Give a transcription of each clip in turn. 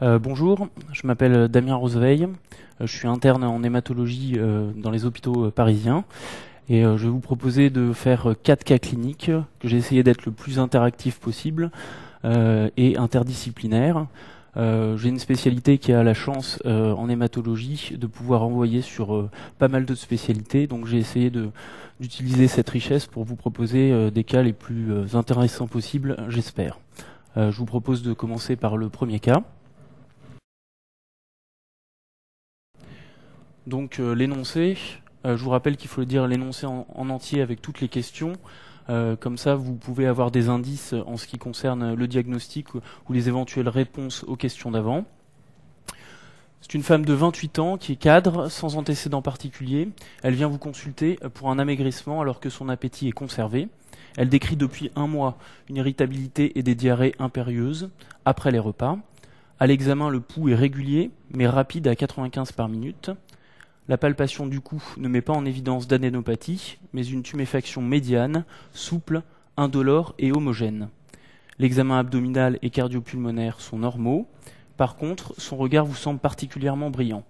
Bonjour, je m'appelle Damien Roseveil, je suis interne en hématologie dans les hôpitaux parisiens et je vais vous proposer de faire 4 cas cliniques, que j'ai essayé d'être le plus interactif possible et interdisciplinaire. J'ai une spécialité qui a la chance en hématologie de pouvoir envoyer sur pas mal d'autres spécialités, donc j'ai essayé d'utiliser cette richesse pour vous proposer des cas les plus intéressants possibles, j'espère. Je vous propose de commencer par le premier cas. Donc l'énoncé, je vous rappelle qu'il faut dire l'énoncé en entier avec toutes les questions. Comme ça, vous pouvez avoir des indices en ce qui concerne le diagnostic ou les éventuelles réponses aux questions d'avant. C'est une femme de 28 ans qui est cadre, sans antécédent particulier. Elle vient vous consulter pour un amaigrissement alors que son appétit est conservé. Elle décrit depuis 1 mois une irritabilité et des diarrhées impérieuses après les repas. À l'examen, le pouls est régulier, mais rapide à 95 par minute. La palpation du cou ne met pas en évidence d'adénopathie, mais une tuméfaction médiane, souple, indolore et homogène. L'examen abdominal et cardio-pulmonaire sont normaux. Par contre, son regard vous semble particulièrement brillant.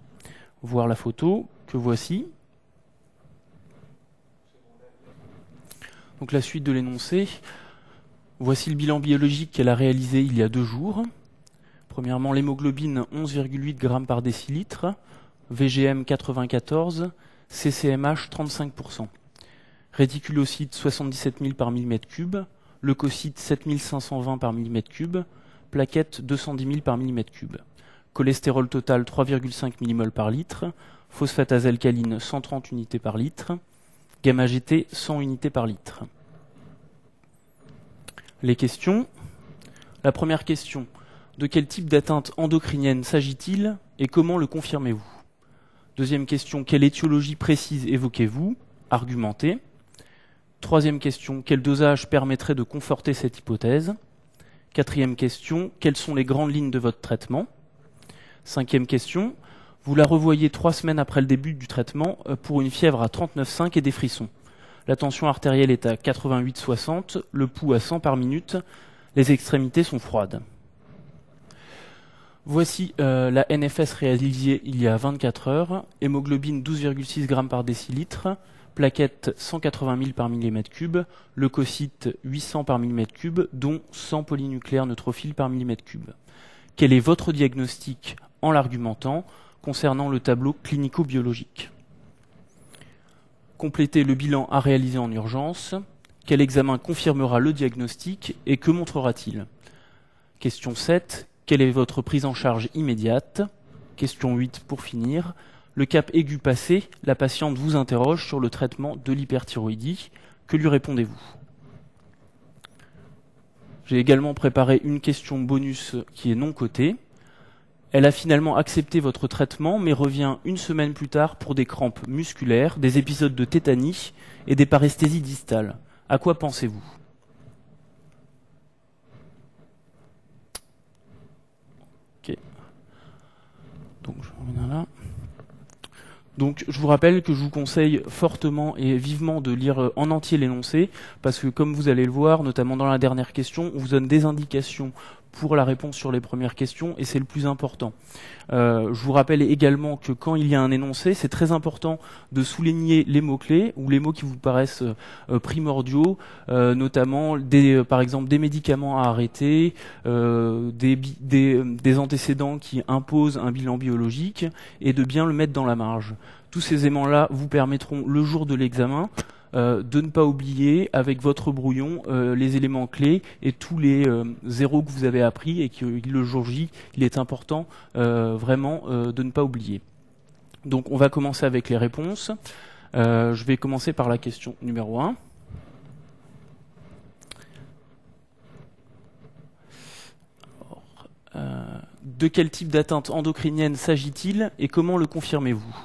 Voir la photo que voici. Donc la suite de l'énoncé. Voici le bilan biologique qu'elle a réalisé il y a 2 jours. Premièrement, l'hémoglobine 11,8 g par décilitre. VGM 94, CCMH 35%. Réticulocytes 77 000 par mm3, leucocytes 7520 par mm3, plaquettes 210 000 par mm3. Cholestérol total 3,5 mmol par litre, phosphatase alcaline 130 unités par litre, gamma GT 100 unités par litre. Les questions. La première question. De quel type d'atteinte endocrinienne s'agit-il et comment le confirmez-vous ? Deuxième question, quelle étiologie précise évoquez-vous? Argumentez. Troisième question, quel dosage permettrait de conforter cette hypothèse? Quatrième question, quelles sont les grandes lignes de votre traitement? Cinquième question, vous la revoyez 3 semaines après le début du traitement pour une fièvre à 39,5 et des frissons. La tension artérielle est à 88,60, le pouls à 100 par minute, les extrémités sont froides. Voici la NFS réalisée il y a 24 heures, hémoglobine 12,6 g par décilitre, plaquettes 180 000 par mm3, leucocytes 800 par mm3, dont 100 polynucléaires neutrophiles par mm3. Quel est votre diagnostic en l'argumentant concernant le tableau clinico-biologique? Complétez le bilan à réaliser en urgence. Quel examen confirmera le diagnostic et que montrera-t-il? Question 7. Quelle est votre prise en charge immédiate? Question 8 pour finir. Le cap aigu passé, la patiente vous interroge sur le traitement de l'hyperthyroïdie. Que lui répondez-vous? J'ai également préparé une question bonus qui est non cotée. Elle a finalement accepté votre traitement, mais revient 1 semaine plus tard pour des crampes musculaires, des épisodes de tétanie et des paresthésies distales. À quoi pensez-vous? Ok. Donc je reviens là. Donc je vous rappelle que je vous conseille fortement et vivement de lire en entier l'énoncé, parce que comme vous allez le voir, notamment dans la dernière question, on vous donne des indications pour la réponse sur les premières questions, et c'est le plus important. Je vous rappelle également que quand il y a un énoncé, c'est très important de souligner les mots-clés, ou les mots qui vous paraissent primordiaux, notamment par exemple des médicaments à arrêter, des antécédents qui imposent un bilan biologique, et de bien le mettre dans la marge. Tous ces éléments-là vous permettront, le jour de l'examen, de ne pas oublier avec votre brouillon les éléments clés et tous les zéros que vous avez appris, et que le jour J, il est important vraiment de ne pas oublier. Donc on va commencer avec les réponses. Je vais commencer par la question numéro 1. De quel type d'atteinte endocrinienne s'agit-il et comment le confirmez-vous?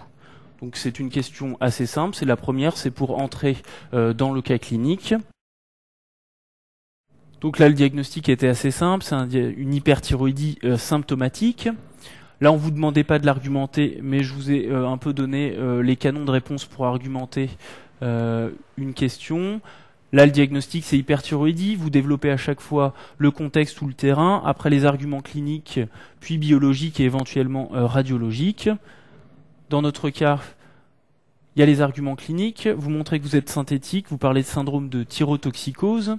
Donc c'est une question assez simple. C'est la première, c'est pour entrer dans le cas clinique. Donc là, le diagnostic était assez simple. C'est une hyperthyroïdie symptomatique. Là, on ne vous demandait pas de l'argumenter, mais je vous ai un peu donné les canons de réponse pour argumenter une question. Là, le diagnostic, c'est hyperthyroïdie. Vous développez à chaque fois le contexte ou le terrain, après les arguments cliniques, puis biologiques et éventuellement radiologiques. Dans notre cas, il y a les arguments cliniques. Vous montrez que vous êtes synthétique. Vous parlez de syndrome de thyrotoxicose,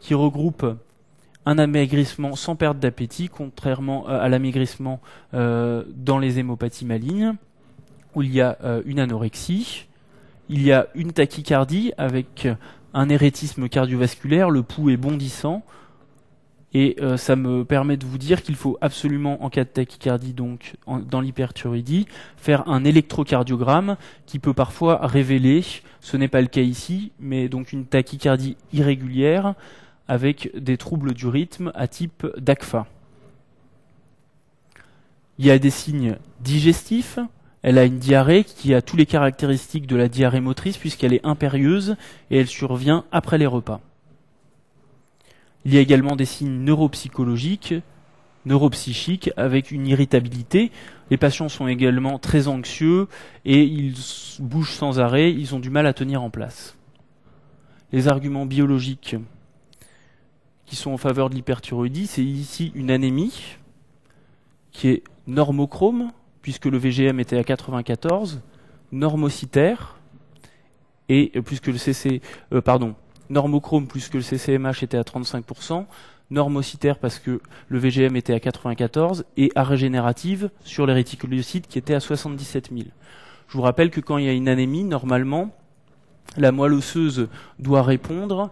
qui regroupe un amaigrissement sans perte d'appétit, contrairement à l'amaigrissement dans les hémopathies malignes, où il y a une anorexie. Il y a une tachycardie avec un éréthisme cardiovasculaire, le pouls est bondissant, et ça me permet de vous dire qu'il faut absolument, en cas de tachycardie, donc dans l'hyperthyroïdie, faire un électrocardiogramme qui peut parfois révéler, ce n'est pas le cas ici, mais donc une tachycardie irrégulière avec des troubles du rythme à type d'ACFA. Il y a des signes digestifs. Elle a une diarrhée qui a toutes les caractéristiques de la diarrhée motrice puisqu'elle est impérieuse et elle survient après les repas. Il y a également des signes neuropsychologiques, neuropsychiques avec une irritabilité. Les patients sont également très anxieux et ils bougent sans arrêt, ils ont du mal à tenir en place. Les arguments biologiques qui sont en faveur de l'hyperthyroïdie, c'est ici une anémie qui est normochrome, puisque le VGM était à 94, normocytaire, et puisque le normochrome plus que le CCMH était à 35%, normocytaire parce que le VGM était à 94, et arégénérative sur les réticulocytes qui étaient à 77 000. Je vous rappelle que quand il y a une anémie, normalement, la moelle osseuse doit répondre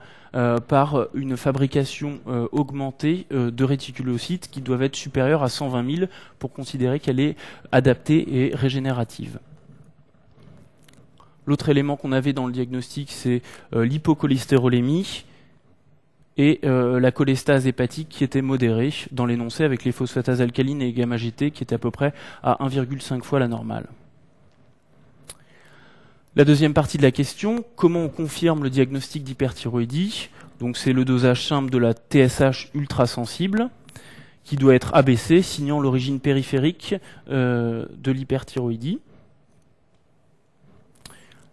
par une fabrication augmentée de réticulocytes qui doivent être supérieures à 120 000 pour considérer qu'elle est adaptée et régénérative. L'autre élément qu'on avait dans le diagnostic, c'est l'hypocholestérolémie et la cholestase hépatique qui était modérée dans l'énoncé avec les phosphatases alcalines et gamma-GT qui étaient à peu près à 1,5 fois la normale. La deuxième partie de la question, comment on confirme le diagnostic d'hyperthyroïdie? Donc c'est le dosage simple de la TSH ultrasensible qui doit être abaissé, signant l'origine périphérique de l'hyperthyroïdie.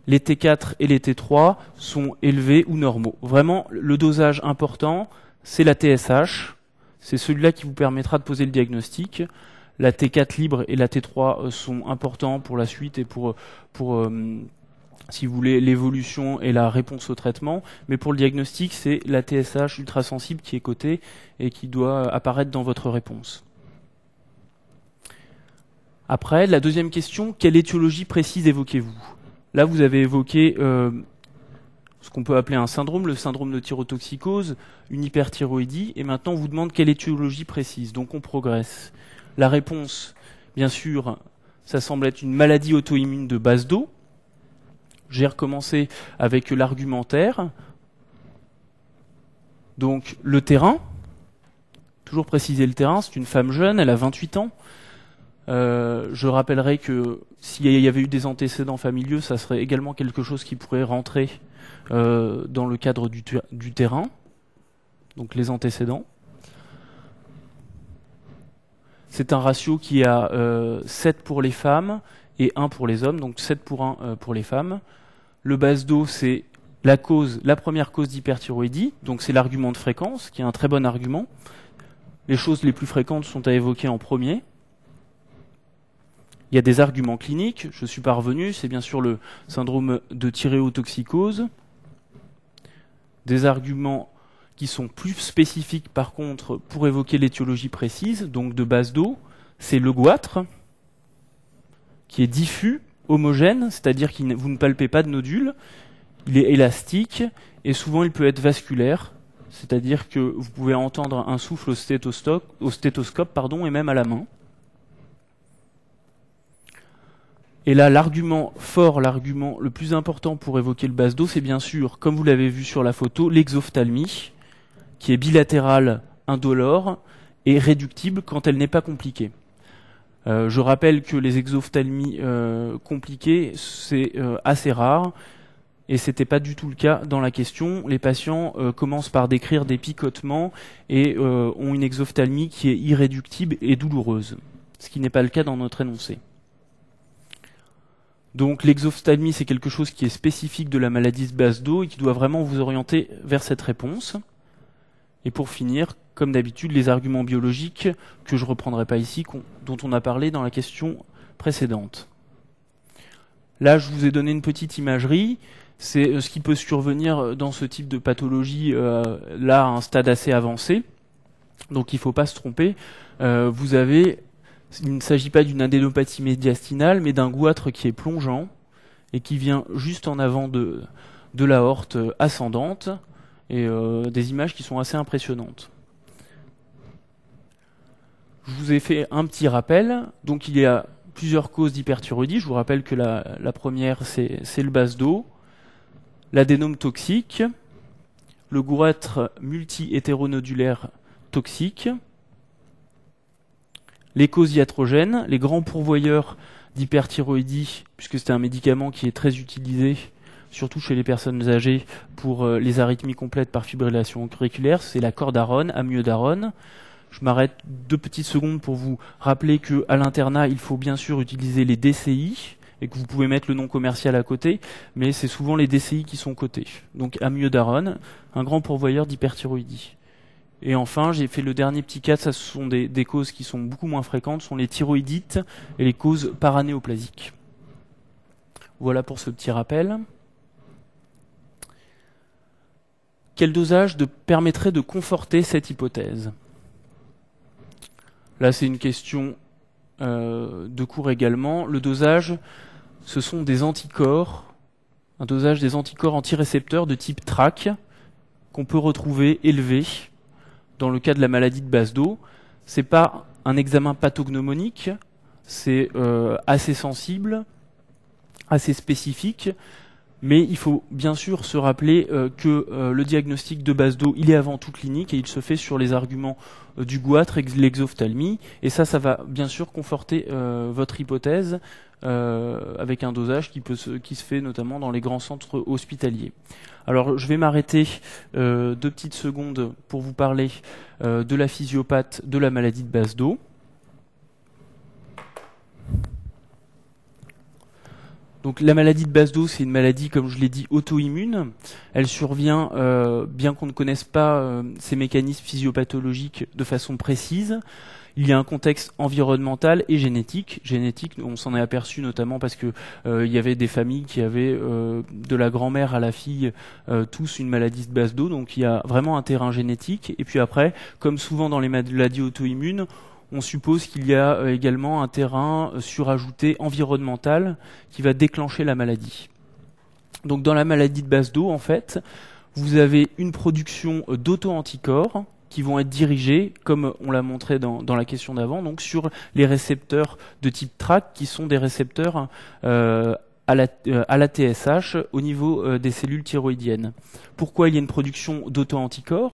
Les T4 et les T3 sont élevés ou normaux. Vraiment, le dosage important, c'est la TSH. C'est celui-là qui vous permettra de poser le diagnostic. La T4 libre et la T3 sont importants pour la suite et pour si vous voulez, l'évolution et la réponse au traitement. Mais pour le diagnostic, c'est la TSH ultrasensible qui est cotée et qui doit apparaître dans votre réponse. Après, la deuxième question, quelle étiologie précise évoquez-vous? Là, vous avez évoqué ce qu'on peut appeler un syndrome, le syndrome de thyrotoxicose, une hyperthyroïdie, et maintenant on vous demande quelle étiologie précise. Donc on progresse. La réponse, bien sûr, ça semble être une maladie auto-immune de base d'eau. J'ai recommencé avec l'argumentaire. Donc le terrain, toujours préciser le terrain, c'est une femme jeune, elle a 28 ans. Je rappellerai que s'il y avait eu des antécédents familiaux, ça serait également quelque chose qui pourrait rentrer dans le cadre du terrain, donc les antécédents. C'est un ratio qui a 7 pour les femmes et 1 pour les hommes, donc 7 pour 1 pour les femmes. Le base d'eau, c'est la première cause d'hyperthyroïdie, donc c'est l'argument de fréquence, qui est un très bon argument. Les choses les plus fréquentes sont à évoquer en premier. Il y a des arguments cliniques, je suis pas revenu, c'est bien sûr le syndrome de thyréotoxicose. Des arguments qui sont plus spécifiques par contre pour évoquer l'étiologie précise, donc de base d'eau, c'est le goitre, qui est diffus, homogène, c'est-à-dire que vous ne palpez pas de nodules, il est élastique et souvent il peut être vasculaire, c'est-à-dire que vous pouvez entendre un souffle au stéthoscope et même à la main. Et là, l'argument fort, l'argument le plus important pour évoquer le base d'eau, c'est bien sûr, comme vous l'avez vu sur la photo, l'exophthalmie, qui est bilatérale, indolore et réductible quand elle n'est pas compliquée. Je rappelle que les exophthalmies compliquées, c'est assez rare, et c'était pas du tout le cas dans la question. Les patients commencent par décrire des picotements et ont une exophthalmie qui est irréductible et douloureuse, ce qui n'est pas le cas dans notre énoncé. Donc l'exophtalmie, c'est quelque chose qui est spécifique de la maladie de base d'eau et qui doit vraiment vous orienter vers cette réponse. Et pour finir, comme d'habitude, les arguments biologiques, que je ne reprendrai pas ici, dont on a parlé dans la question précédente. Là, je vous ai donné une petite imagerie. C'est ce qui peut survenir dans ce type de pathologie, là, à un stade assez avancé. Donc il ne faut pas se tromper. Il ne s'agit pas d'une adénopathie médiastinale, mais d'un goitre qui est plongeant et qui vient juste en avant de l'aorte ascendante, et des images qui sont assez impressionnantes. Je vous ai fait un petit rappel. Donc il y a plusieurs causes d'hyperthyroïdie. Je vous rappelle que la première, c'est le base d'eau, l'adénome toxique, le goitre multi-hétéronodulaire toxique, les causes iatrogènes, les grands pourvoyeurs d'hyperthyroïdie, puisque c'est un médicament qui est très utilisé, surtout chez les personnes âgées, pour les arythmies complètes par fibrillation auriculaire, c'est la cordarone, amiodarone. Je m'arrête 2 petites secondes pour vous rappeler qu'à l'internat, il faut bien sûr utiliser les DCI, et que vous pouvez mettre le nom commercial à côté, mais c'est souvent les DCI qui sont cotés. Donc amiodarone, un grand pourvoyeur d'hyperthyroïdie. Et enfin, j'ai fait le dernier petit cas, ça ce sont des causes qui sont beaucoup moins fréquentes, sont les thyroïdites et les causes paranéoplasiques. Voilà pour ce petit rappel. Quel dosage permettrait de conforter cette hypothèse? Là, c'est une question de cours également. Le dosage, ce sont des anticorps, un dosage des anticorps antirécepteurs de type TRAC qu'on peut retrouver élevés dans le cas de la maladie de base d'eau. C'est pas un examen pathognomonique, c'est assez sensible, assez spécifique, mais il faut bien sûr se rappeler que le diagnostic de base d'eau, il est avant tout clinique et il se fait sur les arguments du goitre et de l'exophtalmie, et ça va bien sûr conforter votre hypothèse avec un dosage qui se fait notamment dans les grands centres hospitaliers. Alors je vais m'arrêter 2 petites secondes pour vous parler de la physiopathe de la maladie de base d'eau. Donc la maladie de base d'eau, c'est une maladie, comme je l'ai dit, auto-immune. Elle survient, bien qu'on ne connaisse pas ses mécanismes physiopathologiques de façon précise. Il y a un contexte environnemental et génétique. Génétique, on s'en est aperçu notamment parce que il y avait des familles qui avaient de la grand-mère à la fille tous une maladie de base d'eau. Donc il y a vraiment un terrain génétique. Et puis après, comme souvent dans les maladies auto-immunes, on suppose qu'il y a également un terrain surajouté environnemental qui va déclencher la maladie. Donc dans la maladie de base d'eau, en fait, vous avez une production d'auto-anticorps qui vont être dirigés, comme on l'a montré dans la question d'avant, donc sur les récepteurs de type TRAC, qui sont des récepteurs à la TSH au niveau des cellules thyroïdiennes. Pourquoi il y a une production d'auto-anticorps?